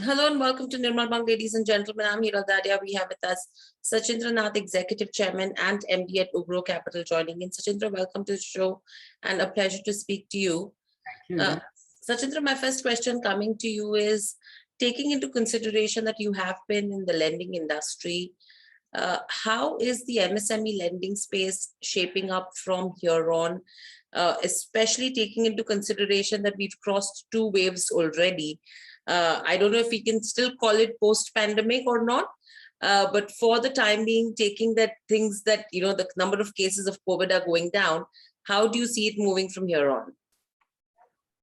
Hello and welcome to Nirmal Bang, ladies and gentlemen. I'm Hira Dadia. We have with us Sachindra Nath, Executive Chairman and MD at Ugro Capital, joining in. Sachindra, welcome to the show and a pleasure to speak to you. Thank you. Sachindra, my first question coming to you is, taking into consideration that you have been in the lending industry, how is the MSME lending space shaping up from here on, especially taking into consideration that we've crossed two waves already? I don't know if we can still call it post-pandemic or not, but for the time being, taking that things that, the number of cases of COVID are going down, how do you see it moving from here on?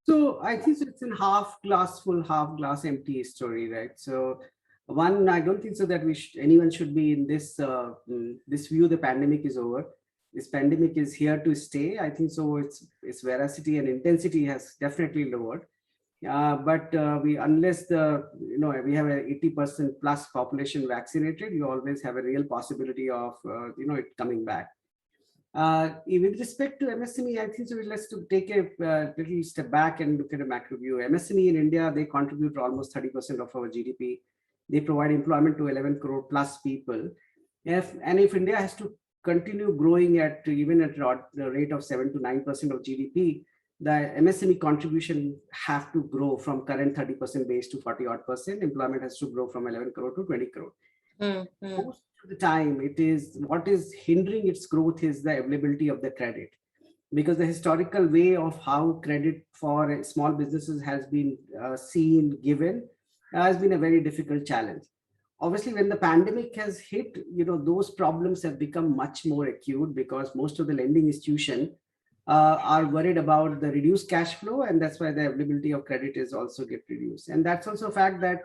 So I think it's in half glass full, half glass empty story, right? So one, I don't think so that anyone should be in this this view. The pandemic is over. This pandemic is here to stay. I think so. Its veracity and intensity has definitely lowered. But unless we have a 80% plus population vaccinated, you always have a real possibility of it coming back. With respect to MSME, I think so. Let's take a little step back and look at a macro view. MSME in India, they contribute to almost 30% of our GDP. They provide employment to 11 crore plus people. If India has to continue growing at even at the rate of 7 to 9% of GDP, the MSME contribution have to grow from current 30% base to 40 odd percent. Employment has to grow from 11 crore to 20 crore. Most of the time, it is what is hindering its growth is the availability of the credit, because the historical way of how credit for small businesses has been given has been a very difficult challenge. Obviously, when the pandemic has hit, those problems have become much more acute, because most of the lending institutions are worried about the reduced cash flow, and that's why the availability of credit is also get reduced. And that's also a fact that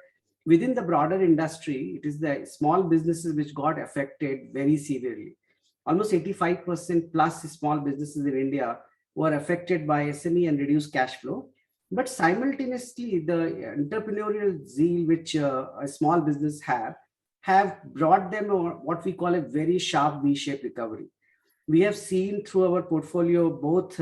within the broader industry, it is the small businesses which got affected very severely. Almost 85% plus small businesses in India were affected by SME and reduced cash flow. But simultaneously, the entrepreneurial zeal which a small business have brought them what we call a very sharp V-shaped recovery. We have seen through our portfolio both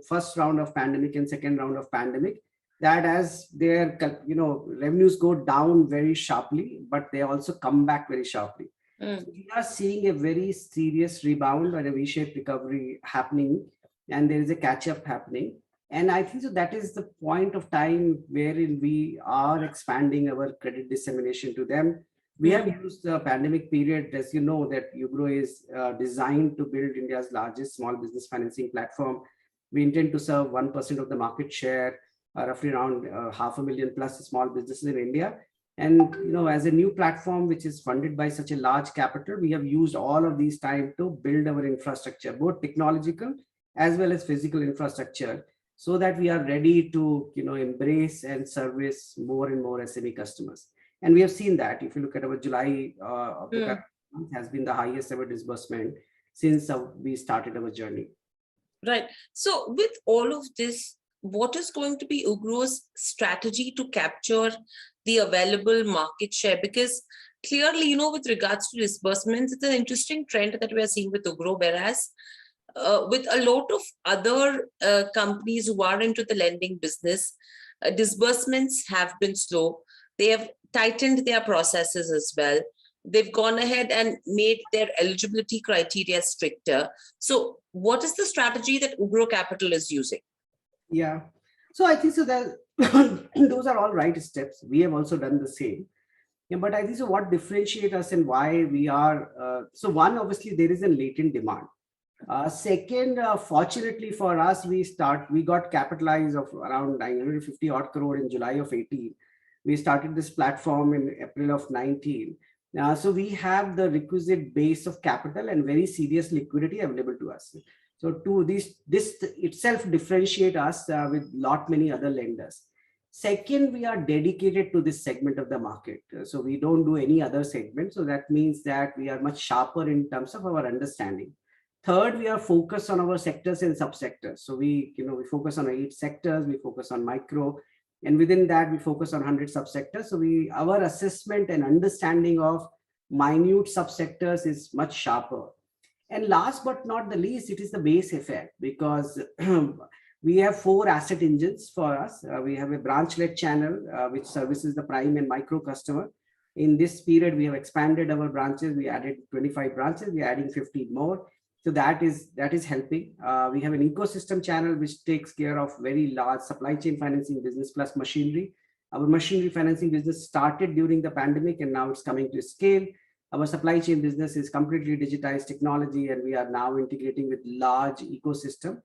first round of pandemic and second round of pandemic, that as their revenues go down very sharply, but they also come back very sharply. So we are seeing a very serious rebound and a V-shaped recovery happening, and there is a catch-up happening. And I think so that is the point of time wherein we are expanding our credit dissemination to them. We have used the pandemic period, as you know, that Ugro is designed to build India's largest small business financing platform. We intend to serve 1% of the market share, roughly around 500,000 plus small businesses in India. And as a new platform which is funded by such a large capital, we have used all of these time to build our infrastructure, both technological as well as physical infrastructure, so that we are ready to embrace and service more and more SME customers. And we have seen that. If you look at our July of the month, has been the highest ever disbursement since we started our journey. Right. So with all of this, what is going to be Ugro's strategy to capture the available market share? Because clearly, with regards to disbursements, it's an interesting trend that we are seeing with Ugro, whereas with a lot of other companies who are into the lending business, disbursements have been slow. They have tightened their processes as well. They've gone ahead and made their eligibility criteria stricter. So what is the strategy that Ugro Capital is using? Yeah. So I think so that those are all right steps. We have also done the same. Yeah, but I think so what differentiates us and why we are, so one, obviously there is a latent demand. Second, fortunately for us, we got capitalized of around 950 odd crore in July of 18. We started this platform in April of 19. So we have the requisite base of capital and very serious liquidity available to us. So this itself differentiate us with many other lenders. Second, we are dedicated to this segment of the market. So we don't do any other segment. So that means that we are much sharper in terms of our understanding. Third, we are focused on our sectors and subsectors. So we focus on 8 sectors, we focus on micro, and within that we focus on 100 subsectors. So our assessment and understanding of minute subsectors is much sharper. And last but not the least, it is the base effect, because We have 4 asset engines for us. We have a branch-led channel, which services the prime and micro customer. In this period, we have expanded our branches. We added 25 branches. We are adding 15 more. So that is helping. We have an ecosystem channel which takes care of very large supply chain financing business plus machinery. Our machinery financing business started during the pandemic and now it's coming to scale. Our supply chain business is completely digitized technology and we are now integrating with large ecosystem.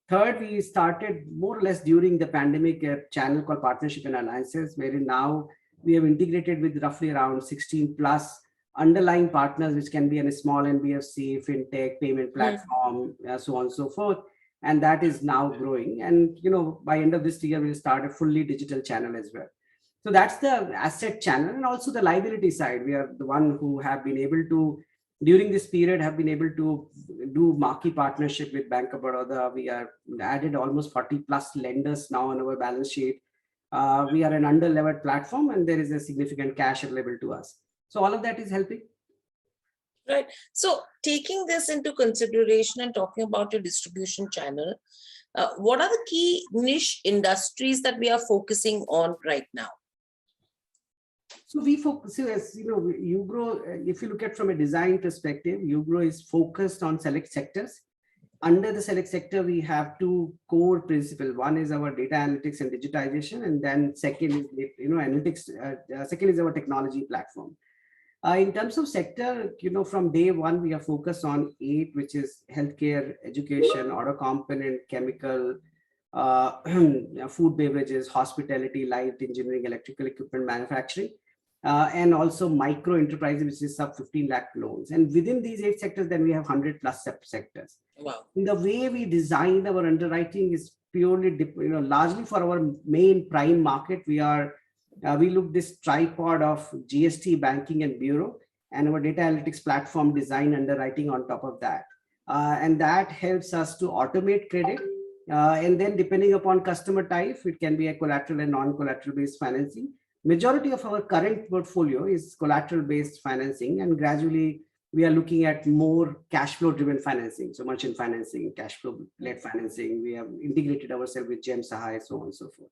Third, we started more or less during the pandemic a channel called Partnership and Alliances, wherein now we have integrated with roughly around 16 plus underlying partners, which can be a small NBFC, fintech, payment platform, so on and so forth. And that is now growing. And by end of this year, we'll start a fully digital channel as well. So that's the asset channel. And also the liability side. We are the one who have been able to, during this period, have been able to do marquee partnership with Bank of Baroda. We are added almost 40 plus lenders now on our balance sheet. We are an under-levered platform and there is a significant cash available to us. So all of that is helping. Right. So taking this into consideration and talking about your distribution channel, what are the key niche industries that we are focusing on right now? So we focus, as Ugro, if you look at from a design perspective, Ugro is focused on select sectors. Under the select sector, we have 2 core principles. One is our data analytics and digitization, and then second is analytics. Second is our technology platform. In terms of sector, from day one, we are focused on 8, which is healthcare, education, auto component, chemical, food, beverages, hospitality, light engineering, electrical equipment manufacturing, and also micro enterprises, which is sub 15 lakh loans. And within these 8 sectors, then we have 100 plus sub-sectors. Wow. In the way we design our underwriting is purely, largely for our main prime market. We look this tripod of GST, banking and bureau, and our data analytics platform design underwriting on top of that. And that helps us to automate credit. And then depending upon customer type, it can be a collateral and non-collateral based financing. Majority of our current portfolio is collateral based financing, and gradually we are looking at more cash flow driven financing. So merchant financing, cash flow led financing. We have integrated ourselves with GeM Sahay, so on and so forth.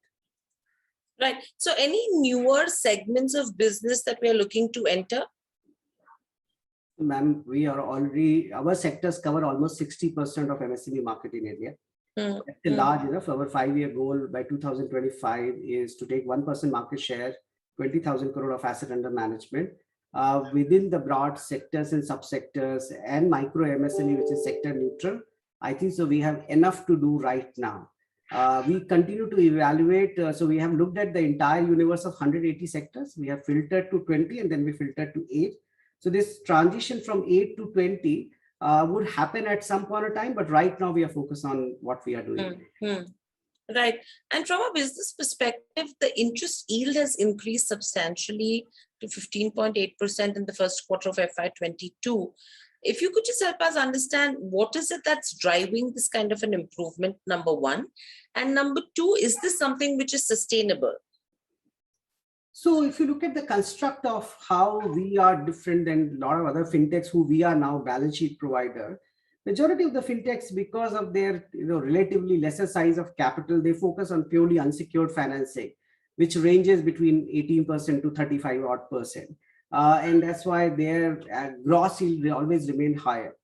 Right. So any newer segments of business that we are looking to enter? Ma'am, we are already, our sectors cover almost 60% of MSME market in India. That's large enough. Our 5-year goal by 2025 is to take 1% market share, 20,000 crore of asset under management within the broad sectors and subsectors and micro MSME, which is sector neutral. I think so we have enough to do right now. We continue to evaluate. So we have looked at the entire universe of 180 sectors. We have filtered to 20 and then we filtered to 8. So this transition from 8 to 20 would happen at some point of time, but right now we are focused on what we are doing. Right. And from a business perspective, the interest yield has increased substantially to 15.8% in the first quarter of FY22. If you could just help us understand what is it that's driving this kind of an improvement, number one, and number two, is this something which is sustainable? So if you look at the construct of how we are different than a lot of other fintechs who we are now balance sheet provider, majority of the fintechs, because of their relatively lesser size of capital, they focus on purely unsecured financing, which ranges between 18% to 35 odd percent. And that's why their gross yield will always remain higher.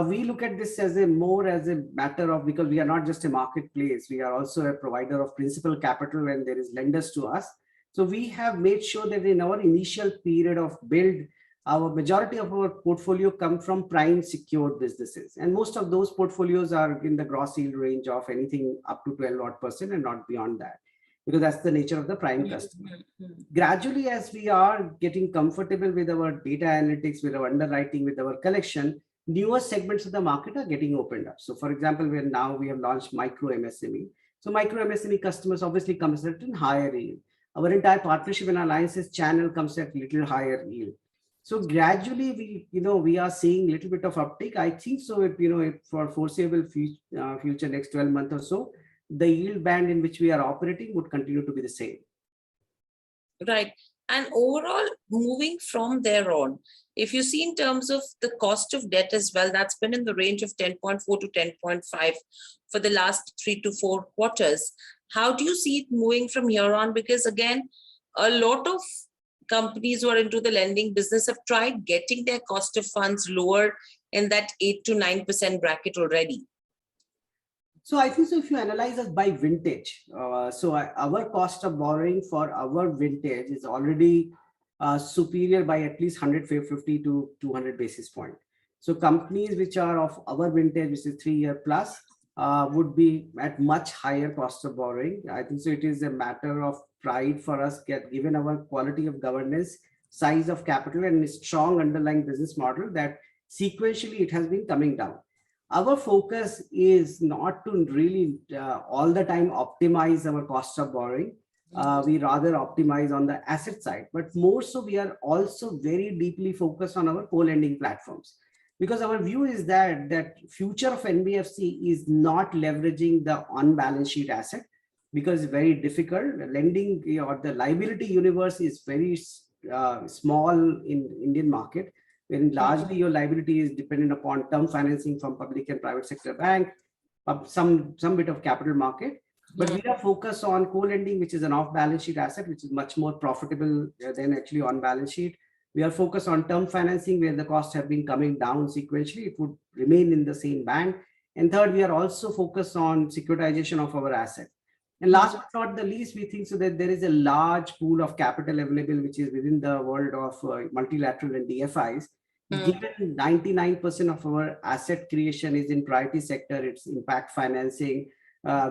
We look at this as more as a matter of, because we are not just a marketplace, we are also a provider of principal capital when there is lenders to us. So we have made sure that in our initial period of build, our majority of our portfolio come from prime secured businesses. And most of those portfolios are in the gross yield range of anything up to 12 odd percent and not beyond that, because that's the nature of the prime customer. Gradually, as we are getting comfortable with our data analytics, with our underwriting, with our collection, newer segments of the market are getting opened up. So for example, we have launched micro MSME. So micro MSME customers obviously comes at a higher yield. Our entire partnership and alliances channel comes at little higher yield. So gradually we are seeing a little bit of uptick. I think so, for foreseeable future, next 12 months or so, the yield band in which we are operating would continue to be the same. Right. And overall, moving from there on, if you see in terms of the cost of debt as well, that's been in the range of 10.4 to 10.5 for the last 3 to 4 quarters. How do you see it moving from here on? Because again, a lot of companies who are into the lending business have tried getting their cost of funds lower in that 8 to 9% bracket already. So I think so if you analyze us by vintage, our cost of borrowing for our vintage is already superior by at least 150 to 200 basis point. So companies which are of our vintage, which is 3 year plus, would be at much higher cost of borrowing. I think so it is a matter of pride for us, given our quality of governance, size of capital, and strong underlying business model, that sequentially it has been coming down. Our focus is not to really all the time optimize our cost of borrowing. We rather optimize on the asset side, but more so we are also very deeply focused on our co-lending platforms, because our view is that future of NBFC is not leveraging the on-balance sheet asset, because it's very difficult. Lending, or the liability universe is very small in Indian market, when largely your liability is dependent upon term financing from public and private sector bank, some bit of capital market. But we are focused on co-lending, which is an off-balance sheet asset, which is much more profitable than actually on balance sheet. We are focused on term financing, where the costs have been coming down sequentially. It would remain in the same band. And third, we are also focused on securitization of our asset. And last but not the least, we think so that there is a large pool of capital available, which is within the world of multilateral and DFIs. Given 99% of our asset creation is in priority sector, it's impact financing,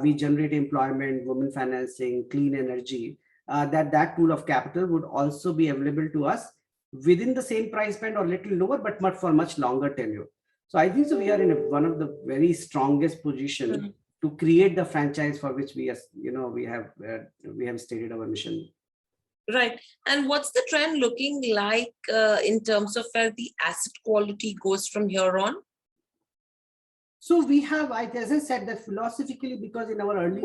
we generate employment, women financing, clean energy, that pool of capital would also be available to us within the same price band or little lower, but for much longer tenure. So I think so we are in one of the very strongest position to create the franchise for which we have stated our mission. Right. And what's the trend looking like in terms of where the asset quality goes from here on? So we have, as I said, that philosophically, because in our early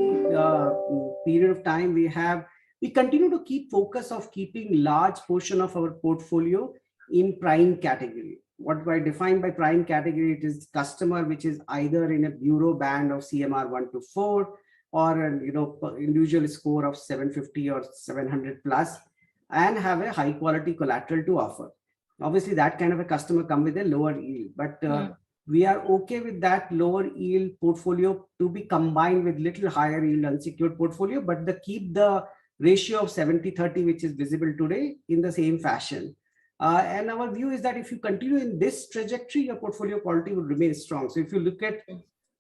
period of time, we continue to keep focus of keeping large portion of our portfolio in prime category. What I define by prime category, it is customer which is either in a bureau band of CMR 1 to 4, or an individual score of 750 or 700 plus, and have a high quality collateral to offer. Obviously, that kind of a customer come with a lower yield, but we are okay with that lower yield portfolio to be combined with little higher yield unsecured portfolio, but keep the ratio of 70-30, which is visible today, in the same fashion. And our view is that if you continue in this trajectory, your portfolio quality will remain strong. So if you look at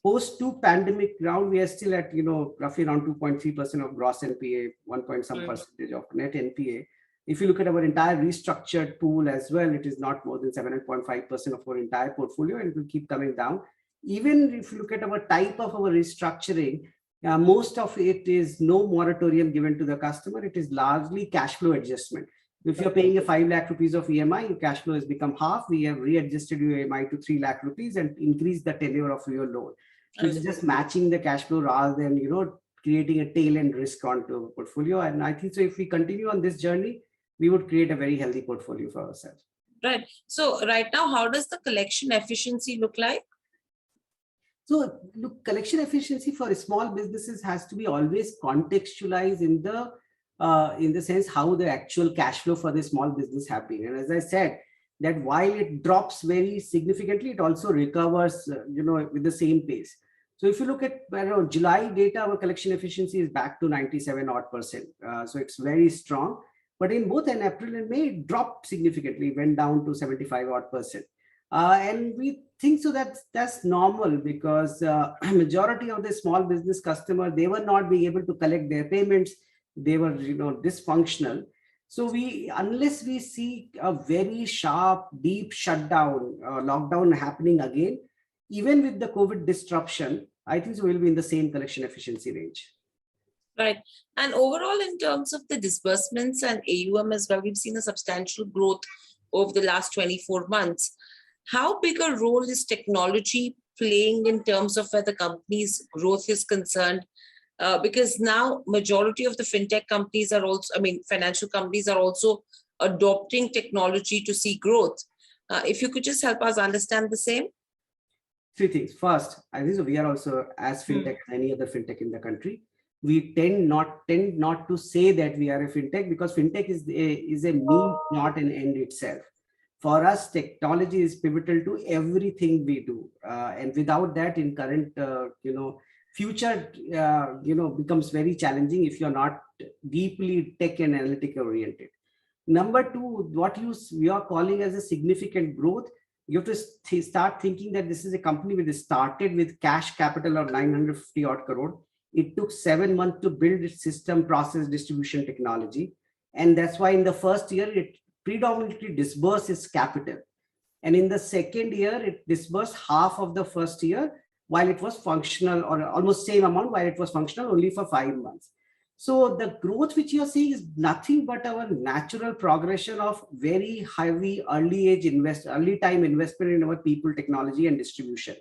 post two pandemic round, we are still at roughly around 2.3% of gross NPA, 1 point some percentage of net NPA. If you look at our entire restructured pool as well, it is not more than 7.5% of our entire portfolio, and it will keep coming down. Even if you look at our type of our restructuring, most of it is no moratorium given to the customer. It is largely cash flow adjustment. If you're paying a 5 lakh rupees of EMI, your cash flow has become half. We have readjusted your EMI to 3 lakh rupees and increased the tenure of your loan. So it's just matching the cash flow rather than creating a tail end risk onto a portfolio. And I think so if we continue on this journey, we would create a very healthy portfolio for ourselves. Right. So right now, how does the collection efficiency look like? So look, collection efficiency for small businesses has to be always contextualized in the sense how the actual cash flow for the small business have been. And as I said, that while it drops very significantly, it also recovers, with the same pace. So if you look at July data, our collection efficiency is back to 97 odd percent. So it's very strong. But in both in April and May, it dropped significantly, went down to 75 odd percent. And we think so that's normal, because majority of the small business customer, they were not being able to collect their payments. They were dysfunctional. So unless we see a very sharp, deep shutdown, lockdown happening again, even with the COVID disruption, I think so we'll be in the same collection efficiency range. Right. And overall, in terms of the disbursements and AUM as well, we've seen a substantial growth over the last 24 months. How big a role is technology playing in terms of where the company's growth is concerned? because now majority of the fintech companies are also, I mean, financial companies are also adopting technology to see growth. If you could just help us understand the same. Three things. First, I think so we are also as fintech as any other fintech in the country. We tend not to say that we are a fintech, because fintech is a means, not an end itself. For us, technology is pivotal to everything we do, and without that, in current future becomes very challenging if you're not deeply tech and analytical oriented. Number two, what we are calling as a significant growth, you have to start thinking that this is a company which started with cash capital of 950 odd crore. It took 7 months to build its system, process, distribution technology. And that's why in the first year, it predominantly disbursed its capital. And in the second year, it disbursed half of the first year while it was functional, or almost same amount while it was functional only for 5 months. So the growth which you are seeing is nothing but our natural progression of very heavy early time investment in our people, technology, and distribution.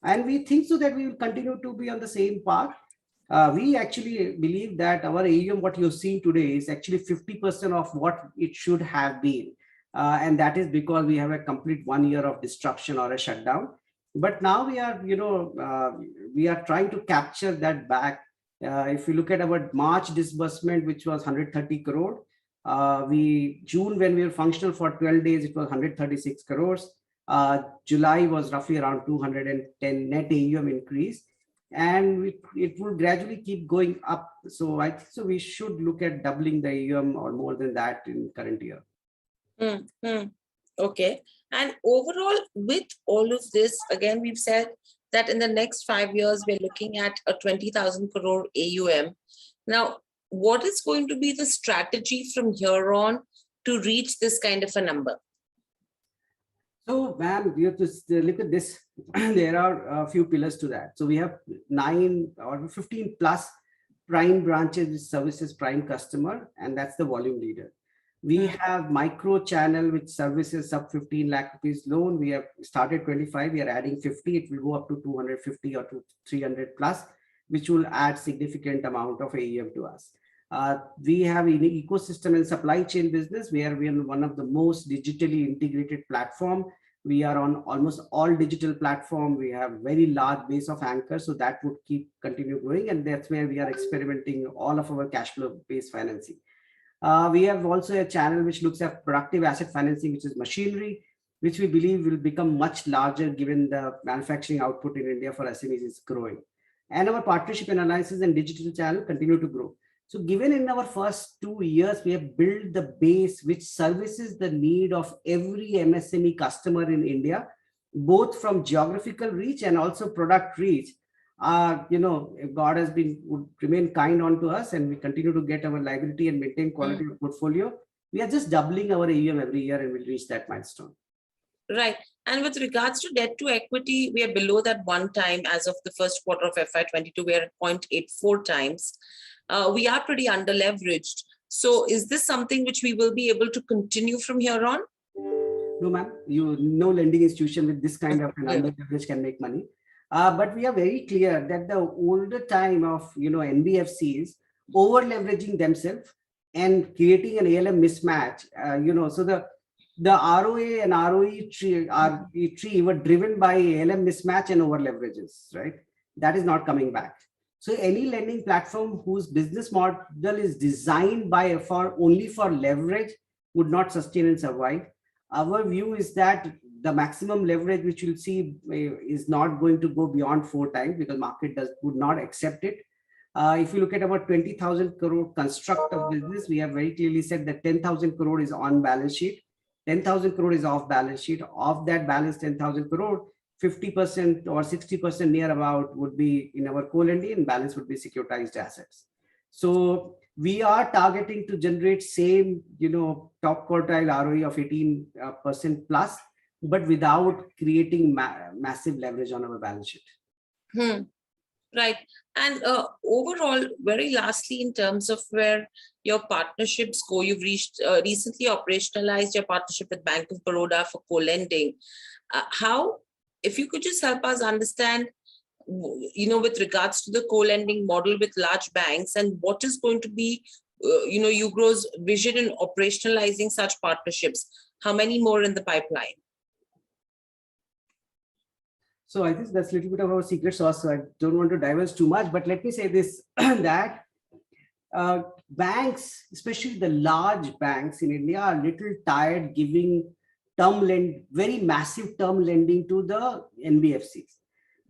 And we think so that we will continue to be on the same path. We actually believe that our AUM, what you're seeing today, is actually 50% of what it should have been. And that is because we have a complete 1 year of disruption or a shutdown. But now we are, we are trying to capture that back. If you look at our March disbursement, which was 130 crore, June, when we were functional for 12 days, it was 136 crores. July was roughly around 210 net AUM increase, and it will gradually keep going up. So I think so we should look at doubling the AUM or more than that in current year. Okay. And overall, with all of this, again, we've said that in the next 5 years, we're looking at a 20,000 crore AUM. Now, what is going to be the strategy from here on to reach this kind of a number? So, ma'am, you have to look at this. There are a few pillars to that. So we have 9 or 15 plus prime branches which services prime customer, and that's the volume leader. We have micro channel which services sub 15 lakh rupees loan. We have started 25, we are adding 50. It will go up to 250 or to 300 plus, which will add significant amount of AUM to us. We have in the ecosystem and supply chain business, where we are one of the most digitally integrated platform. We are on almost all digital platform. We have very large base of anchors, so that would continue growing, and that's where we are experimenting all of our cash flow based financing. We have also a channel which looks at productive asset financing, which is machinery, which we believe will become much larger given the manufacturing output in India for SMEs is growing. And our partnership and alliances and digital channel continue to grow. So given in our first 2 years, we have built the base which services the need of every MSME customer in India, both from geographical reach and also product reach. God would remain kind onto us, and we continue to get our liability and maintain quality of portfolio. We are just doubling our AUM every year, and we'll reach that milestone. Right. And with regards to debt to equity, we are below that 1 time as of the first quarter of FY22. We are at 0.84 times. We are pretty under leveraged. So is this something which we will be able to continue from here on? No, ma'am. No lending institution with this kind of an under leverage can make money. But we are very clear that the older time of NBFCs over leveraging themselves and creating an ALM mismatch, so the ROA and ROE tree were driven by ALM mismatch and over leverages, right? That is not coming back. So any lending platform whose business model is designed only for leverage would not sustain and survive. Our view is that the maximum leverage which you'll see is not going to go beyond 4 times, because market would not accept it. If you look at about 20,000 crore construct of business, we have very clearly said that 10,000 crore is on balance sheet, 10,000 crore is off balance sheet. Of that balance 10,000 crore, 50% or 60% near about would be in our co-lending, and balance would be securitized assets. So we are targeting to generate same, top quartile ROE of 18% plus, but without creating massive leverage on our balance sheet. Right. And overall, very lastly, in terms of where your partnerships go, you've recently operationalized your partnership with Bank of Baroda for co-lending. If you could just help us understand with regards to the co-lending model with large banks, and what is going to be, Ugro's vision in operationalizing such partnerships? How many more in the pipeline? So I think that's a little bit of our secret sauce. So I don't want to divulge too much, but let me say this, that banks, especially the large banks in India, are a little tired giving very massive term lending to the NBFCs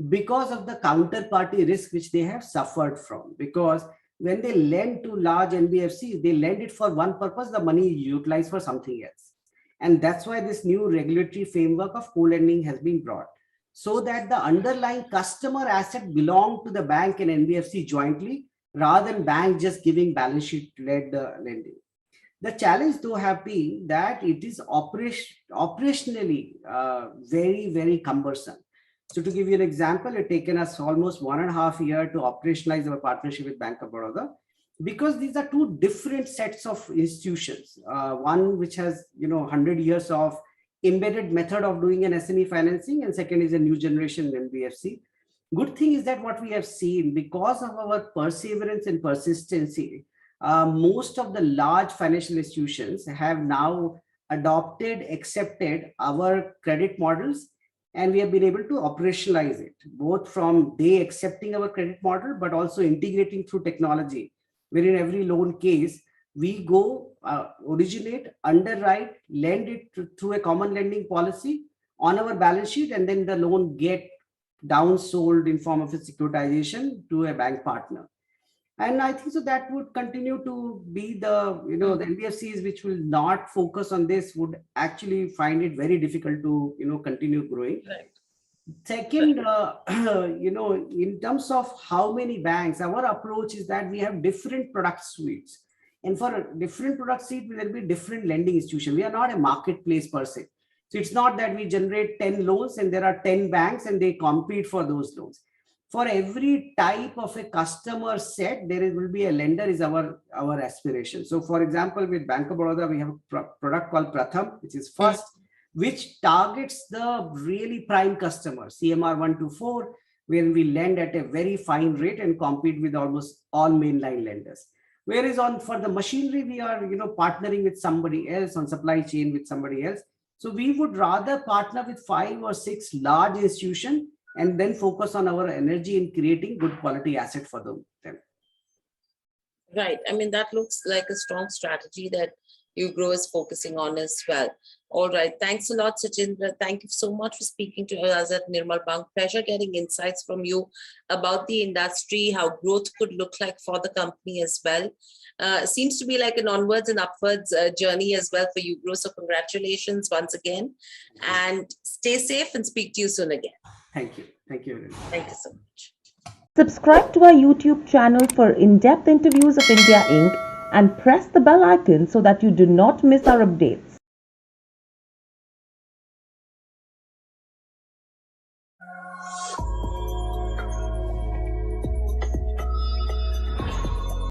because of the counterparty risk which they have suffered from. Because when they lend to large NBFCs, they lend it for one purpose, the money is utilized for something else. And that's why this new regulatory framework of co-lending has been brought, so that the underlying customer asset belong to the bank and NBFC jointly, rather than bank just giving balance sheet led lending. The challenge though have been that it is operationally very, very cumbersome. So to give you an example, it's taken us almost 1.5 years to operationalize our partnership with Bank of Baroda, because these are two different sets of institutions. One which has 100 years of embedded method of doing an SME financing, and second is a new generation NBFC. Good thing is that what we have seen, because of our perseverance and persistency, most of the large financial institutions have now accepted our credit models, and we have been able to operationalize it, both from they accepting our credit model, but also integrating through technology, where in every loan case, we go originate, underwrite, lend it through a common lending policy on our balance sheet, and then the loan get downsold in form of a securitization to a bank partner. And I think so that would continue to be the NBFCs which will not focus on this would actually find it very difficult to continue growing. Right. Second, in terms of how many banks, our approach is that we have different product suites, and for a different product suite there will be different lending institution. We are not a marketplace per se. So it's not that we generate 10 loans and there are 10 banks and they compete for those loans. For every type of a customer set, there will be a lender is our aspiration. So for example, with Bank of Baroda, we have a product called Pratham, which is first, which targets the really prime customer, CMR 1 to 4, where we lend at a very fine rate and compete with almost all mainline lenders. Whereas for the machinery, we are partnering with somebody else, on supply chain with somebody else. So we would rather partner with 5 or 6 large institutions and then focus on our energy in creating good quality asset for them. Right. I mean, that looks like a strong strategy that Ugro is focusing on as well. All right. Thanks a lot, Sachindra. Thank you so much for speaking to us at Nirmal Bang. Pleasure getting insights from you about the industry, how growth could look like for the company as well. Seems to be like an onwards and upwards journey as well for Ugro. So congratulations once again, and stay safe and speak to you soon again. Thank you. Thank you. Thank you so much. Subscribe to our YouTube channel for in-depth interviews of India Inc. and press the bell icon so that you do not miss our updates.